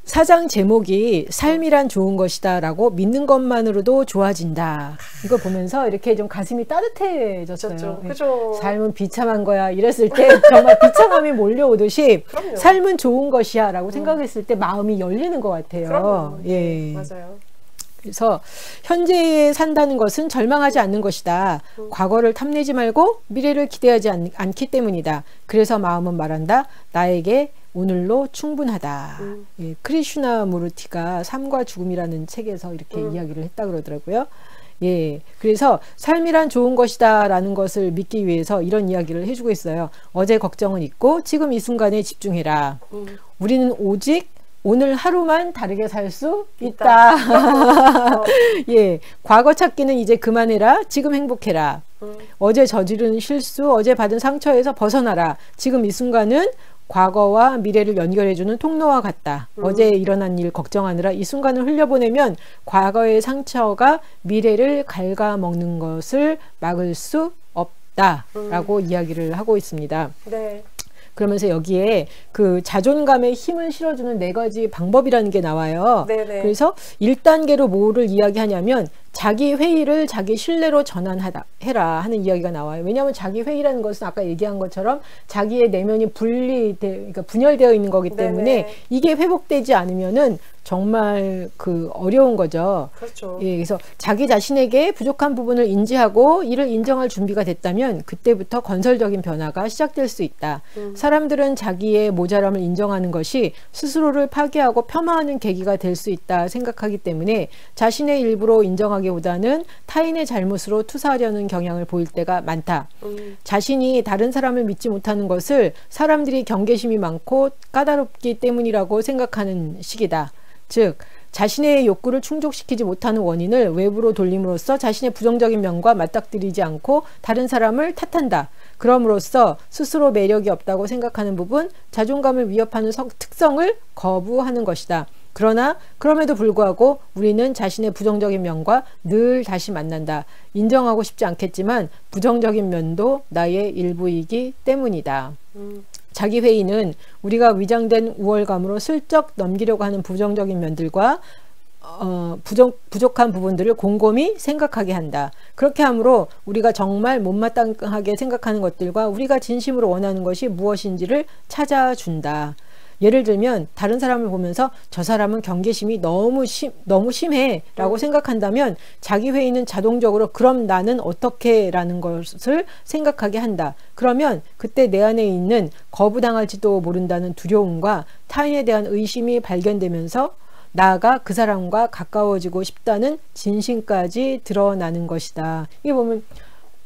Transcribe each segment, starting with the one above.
사장 제목이 삶이란 좋은 것이다 라고 믿는 것만으로도 좋아진다. 이거 보면서 이렇게 좀 가슴이 따뜻해졌어요. 그죠. 삶은 비참한 거야 이랬을 때 정말 비참함이 몰려오듯이 그럼요. 삶은 좋은 것이야 라고 생각했을 때 마음이 열리는 것 같아요. 그럼요. 예. 맞아요. 그래서 현재에 산다는 것은 절망하지 않는 것이다. 과거를 탐내지 말고 미래를 기대하지 않기 때문이다. 그래서 마음은 말한다. 나에게 오늘로 충분하다. 예, 크리슈나 무르티가 삶과 죽음이라는 책에서 이렇게 이야기를 했다 그러더라고요. 예, 그래서 삶이란 좋은 것이다 라는 것을 믿기 위해서 이런 이야기를 해주고 있어요. 어제 걱정은 잊고 지금 이 순간에 집중해라. 우리는 오직 오늘 하루만 다르게 살 수 있다. 예, 과거 찾기는 이제 그만해라. 지금 행복해라. 어제 저지른 실수, 어제 받은 상처에서 벗어나라. 지금 이 순간은 과거와 미래를 연결해주는 통로와 같다. 어제 일어난 일 걱정하느라 이 순간을 흘려보내면 과거의 상처가 미래를 갉아먹는 것을 막을 수 없다라고 이야기를 하고 있습니다. 네. 그러면서 여기에 그 자존감에 힘을 실어주는 4가지 방법이라는 게 나와요. 네네. 그래서 1단계로 뭐를 이야기하냐면 자기 회의를 자기 신뢰로 전환해라 하는 이야기가 나와요. 왜냐하면 자기 회의라는 것은 아까 얘기한 것처럼 자기의 내면이 그러니까 분열되어 있는 거기 때문에 네네. 이게 회복되지 않으면은 정말 그 어려운 거죠. 그렇죠. 예, 그래서 자기 자신에게 부족한 부분을 인지하고 이를 인정할 준비가 됐다면 그때부터 건설적인 변화가 시작될 수 있다. 사람들은 자기의 모자람을 인정하는 것이 스스로를 파괴하고 폄하하는 계기가 될 수 있다 생각하기 때문에 자신의 일부로 인정하기보다는 타인의 잘못으로 투사하려는 경향을 보일 때가 많다. 자신이 다른 사람을 믿지 못하는 것을 사람들이 경계심이 많고 까다롭기 때문이라고 생각하는 시기다. 즉 자신의 욕구를 충족시키지 못하는 원인을 외부로 돌림으로써 자신의 부정적인 면과 맞닥뜨리지 않고 다른 사람을 탓한다. 그럼으로써 스스로 매력이 없다고 생각하는 부분, 자존감을 위협하는 특성을 거부하는 것이다. 그러나 그럼에도 불구하고 우리는 자신의 부정적인 면과 늘 다시 만난다. 인정하고 싶지 않겠지만 부정적인 면도 나의 일부이기 때문이다. 자기 회의는 우리가 위장된 우월감으로 슬쩍 넘기려고 하는 부정적인 면들과 부족한 부분들을 곰곰이 생각하게 한다. 그렇게 함으로 우리가 정말 못마땅하게 생각하는 것들과 우리가 진심으로 원하는 것이 무엇인지를 찾아준다. 예를 들면 다른 사람을 보면서 저 사람은 경계심이 너무 심해 라고 생각한다면 자기 회의는 자동적으로 그럼 나는 어떻게 라는 것을 생각하게 한다. 그러면 그때 내 안에 있는 거부당할지도 모른다는 두려움과 타인에 대한 의심이 발견되면서 나아가 그 사람과 가까워지고 싶다는 진심까지 드러나는 것이다. 이게 보면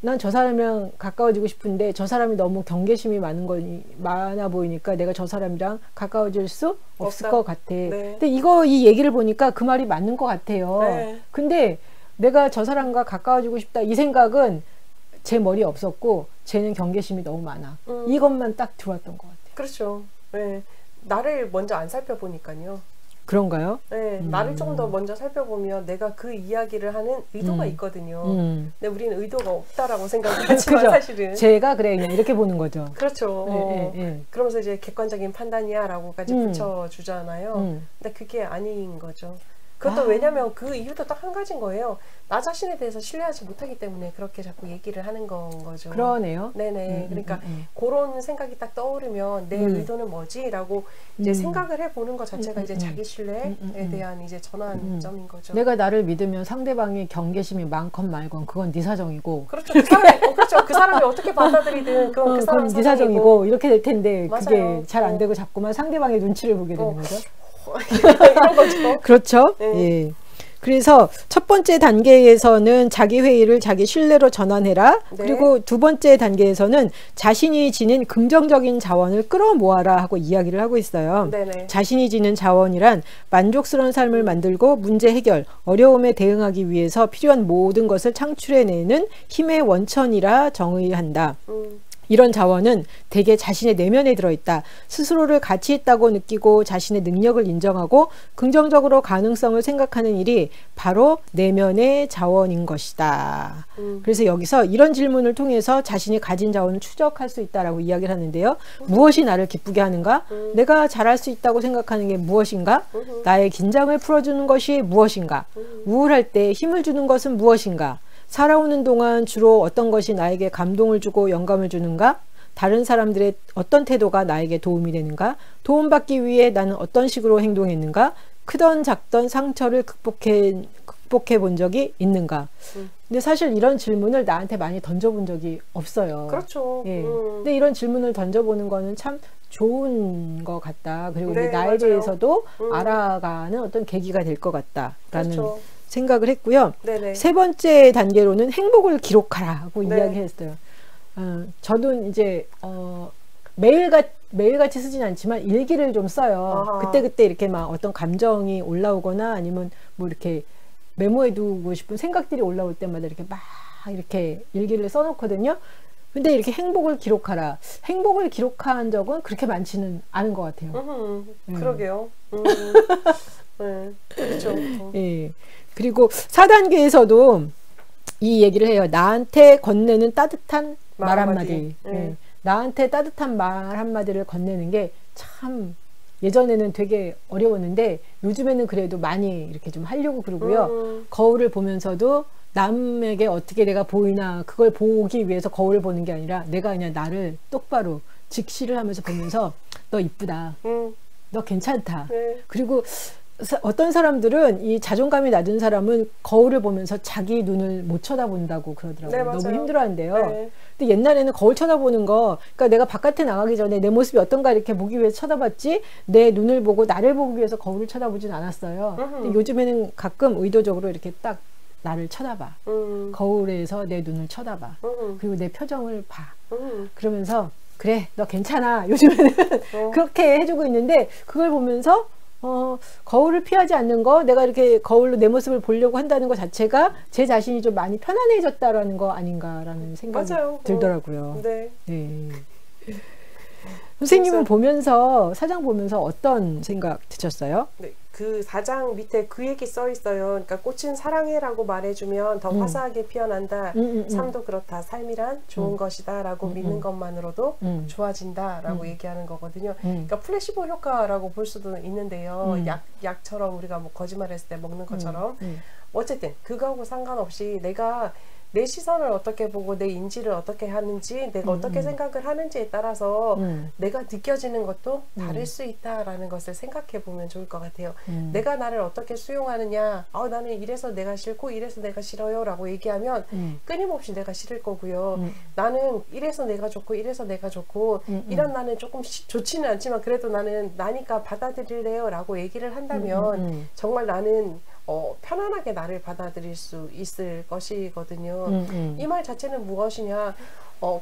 난 저 사람이랑 가까워지고 싶은데 저 사람이 너무 경계심이 많아 보이니까 내가 저 사람이랑 가까워질 수 없을 것 같아. 네. 근데 이 얘기를 보니까 그 말이 맞는 것 같아요. 네. 근데 내가 저 사람과 가까워지고 싶다 이 생각은 제 머리에 없었고 쟤는 경계심이 너무 많아. 이것만 딱 들어왔던 것 같아요. 그렇죠. 네. 나를 먼저 안 살펴보니까요. 그런가요? 네, 나를 조금 더 먼저 살펴보면 내가 그 이야기를 하는 의도가 있거든요. 근데 우리는 의도가 없다라고 생각하지만 사실은 제가 그래 그냥 이렇게 보는 거죠. 그렇죠. 네. 그러면서 이제 객관적인 판단이야 라고까지 붙여주잖아요. 근데 그게 아닌 거죠. 그것도 왜냐면 그 이유도 딱 한 가지인 거예요. 나 자신에 대해서 신뢰하지 못하기 때문에 그렇게 자꾸 얘기를 하는 건 거죠. 그러네요. 네네. 그러니까 그런 생각이 딱 떠오르면 내 의도는 뭐지? 라고 이제 생각을 해보는 것 자체가 이제 자기 신뢰에 대한 이제 전환점인 거죠. 내가 나를 믿으면 상대방이 경계심이 많건 말건 그건 네 사정이고. 그렇죠. 그 사람이 어떻게 받아들이든 그건 그 사람 네 사정이고 이렇게 될 텐데 맞아요. 그게 잘 안 되고 자꾸만 상대방의 눈치를 보게 되는 거죠. 이런 거죠. 그렇죠. 네. 예. 그래서 첫 번째 단계에서는 자기 회의를 자기 신뢰로 전환해라. 네. 그리고 두 번째 단계에서는 자신이 지닌 긍정적인 자원을 끌어모아라 하고 이야기를 하고 있어요. 네네. 자신이 지닌 자원이란 만족스러운 삶을 만들고 문제 해결, 어려움에 대응하기 위해서 필요한 모든 것을 창출해내는 힘의 원천이라 정의한다. 이런 자원은 대개 자신의 내면에 들어있다. 스스로를 가치 있다고 느끼고 자신의 능력을 인정하고 긍정적으로 가능성을 생각하는 일이 바로 내면의 자원인 것이다. 그래서 여기서 이런 질문을 통해서 자신이 가진 자원을 추적할 수 있다라고 이야기를 하는데요. 무엇이 나를 기쁘게 하는가? 내가 잘할 수 있다고 생각하는 게 무엇인가? 나의 긴장을 풀어주는 것이 무엇인가? 우울할 때 힘을 주는 것은 무엇인가? 살아오는 동안 주로 어떤 것이 나에게 감동을 주고 영감을 주는가? 다른 사람들의 어떤 태도가 나에게 도움이 되는가? 도움받기 위해 나는 어떤 식으로 행동했는가? 크던 작던 상처를 극복해 본 적이 있는가? 근데 사실 이런 질문을 나한테 많이 던져본 적이 없어요. 그렇죠. 예. 근데 이런 질문을 던져보는 거는 참 좋은 것 같다. 그리고 네, 나에 맞아요. 대해서도 알아가는 어떤 계기가 될 것 같다라는 그렇죠. 생각을 했고요. 네네. 세 번째 단계로는 행복을 기록하라고 네. 이야기했어요. 저도 이제 매일같이 쓰진 않지만 일기를 좀 써요. 아하. 그때그때 이렇게 막 어떤 감정이 올라오거나 아니면 뭐 이렇게 메모해두고 싶은 생각들이 올라올 때마다 이렇게 막 이렇게 일기를 써놓거든요. 근데 이렇게 행복을 기록하라. 행복을 기록한 적은 그렇게 많지는 않은 것 같아요. 그러게요. 네, 그렇죠. 예. 그리고 4단계에서도 이 얘기를 해요. 나한테 건네는 따뜻한 말 한마디. 예. 나한테 따뜻한 말 한마디를 건네는 게 참 예전에는 되게 어려웠는데 요즘에는 그래도 많이 이렇게 좀 하려고 그러고요. 거울을 보면서도 남에게 어떻게 내가 보이나 그걸 보기 위해서 거울을 보는 게 아니라 내가 그냥 나를 똑바로 직시를 하면서 보면서 너 이쁘다. 너 괜찮다. 네. 그리고 어떤 사람들은 이 자존감이 낮은 사람은 거울을 보면서 자기 눈을 못 쳐다본다고 그러더라고요. 네, 너무 맞아요. 힘들어한대요. 네. 근데 옛날에는 거울 쳐다보는 거, 그러니까 내가 바깥에 나가기 전에 내 모습이 어떤가 이렇게 보기 위해서 쳐다봤지 내 눈을 보고 나를 보기 위해서 거울을 쳐다보진 않았어요. 근데 요즘에는 가끔 의도적으로 이렇게 딱 나를 쳐다봐. 거울에서 내 눈을 쳐다봐. 그리고 내 표정을 봐. 그러면서 그래, 너 괜찮아. 요즘에는 그렇게 해주고 있는데 그걸 보면서 거울을 피하지 않는 거, 내가 이렇게 거울로 내 모습을 보려고 한다는 것 자체가 제 자신이 좀 많이 편안해졌다라는 거 아닌가라는 생각이 맞아요. 들더라고요. 네. 네. 선생님은 보면서, 사장 보면서 어떤 생각 드셨어요? 네, 그 4장 밑에 그 얘기 써 있어요. 그러니까 꽃은 사랑해라고 말해주면 더 화사하게 피어난다. 삶도 그렇다. 삶이란 좋은 것이다라고 믿는 것만으로도 좋아진다라고 얘기하는 거거든요. 그러니까 플래시보 효과라고 볼 수도 있는데요. 약처럼 우리가 뭐 거짓말했을 때 먹는 것처럼 어쨌든 그거하고 상관없이 내가 내 시선을 어떻게 보고 내 인지를 어떻게 하는지 내가 어떻게 생각을 하는지에 따라서 내가 느껴지는 것도 다를 수 있다라는 것을 생각해 보면 좋을 것 같아요. 내가 나를 어떻게 수용하느냐, 나는 이래서 내가 싫고 이래서 내가 싫어요 라고 얘기하면 끊임없이 내가 싫을 거고요. 나는 이래서 내가 좋고 이래서 내가 좋고 이런 나는 조금 좋지는 않지만 그래도 나는 나니까 받아들일래요 라고 얘기를 한다면 정말 나는 편안하게 나를 받아들일 수 있을 것이거든요. 이 말 자체는 무엇이냐,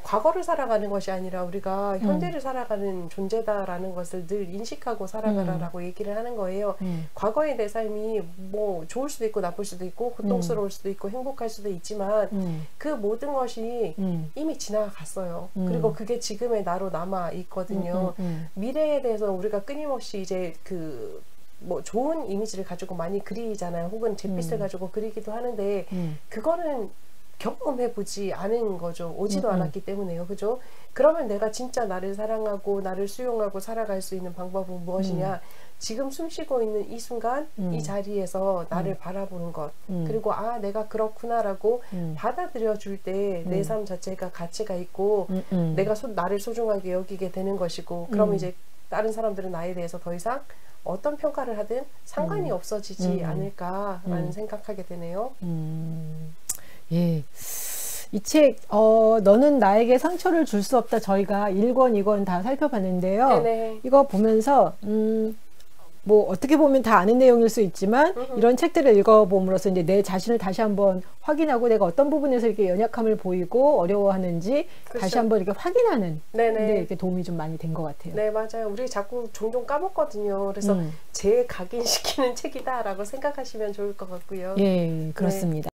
과거를 살아가는 것이 아니라 우리가 현재를 살아가는 존재다라는 것을 늘 인식하고 살아가라라고 얘기를 하는 거예요. 과거의 내 삶이 뭐 좋을 수도 있고 나쁠 수도 있고 고통스러울 수도 있고 행복할 수도 있지만 그 모든 것이 이미 지나갔어요. 그리고 그게 지금의 나로 남아 있거든요. 미래에 대해서 우리가 끊임없이 이제 뭐 좋은 이미지를 가지고 많이 그리잖아요. 혹은 잿빛을 가지고 그리기도 하는데 그거는 경험해보지 않은 거죠. 오지도 않았기 때문에요. 그죠? 그러면 내가 진짜 나를 사랑하고 나를 수용하고 살아갈 수 있는 방법은 무엇이냐? 지금 숨쉬고 있는 이 순간 이 자리에서 나를 바라보는 것 그리고 내가 그렇구나라고 받아들여 줄 때 내 삶 자체가 가치가 있고 내가 나를 소중하게 여기게 되는 것이고 그러면 이제 다른 사람들은 나에 대해서 더 이상 어떤 평가를 하든 상관이 없어지지 않을까라는 생각하게 되네요. 예. 이 책, 너는 나에게 상처를 줄 수 없다. 저희가 1권, 2권 다 살펴봤는데요. 네네. 이거 보면서, 뭐, 어떻게 보면 다 아는 내용일 수 있지만, 이런 책들을 읽어봄으로써 이제 내 자신을 다시 한번 확인하고 내가 어떤 부분에서 이렇게 연약함을 보이고 어려워하는지 그렇죠. 다시 한번 이렇게 확인하는 네네. 데 이렇게 도움이 좀 많이 된 것 같아요. 네, 맞아요. 우리 자꾸 종종 까먹거든요. 그래서 재각인시키는 책이다라고 생각하시면 좋을 것 같고요. 예, 그렇습니다.